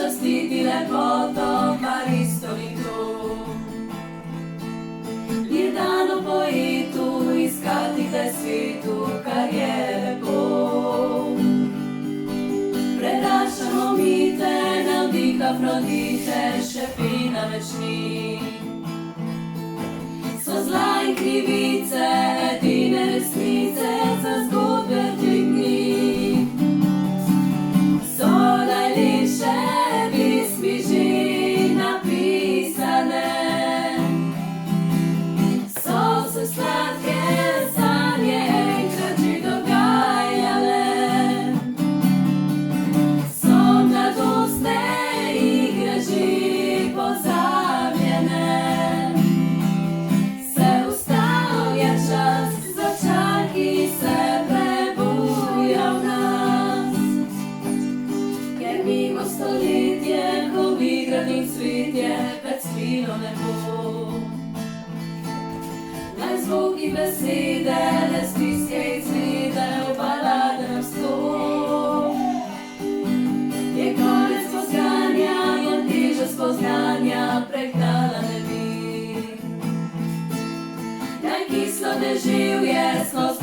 častiti lepoto Maristovito. Je dano poetu iskati te svitu, kar je lepo. Prenašamo mite, navdiha Afrodite, šepina večni. So zla in krivice, edine resnice, za zgodbe dvigni. So najlepše pismi že napisane, so se sladke sanje enkrat že dogajale, so mladostne igre že pozabljene. Se ustavlja čas, začar, ki se prebuja v nas, ker mimo stoletje, ko igranim cvetje, več skrilo ne bo. Naj zvoki besede, ne stiske izvide, v balade navzdol. Je konec spoznanja, je teža spoznanja, pregnala ne bi. Naj kislo deževje skozi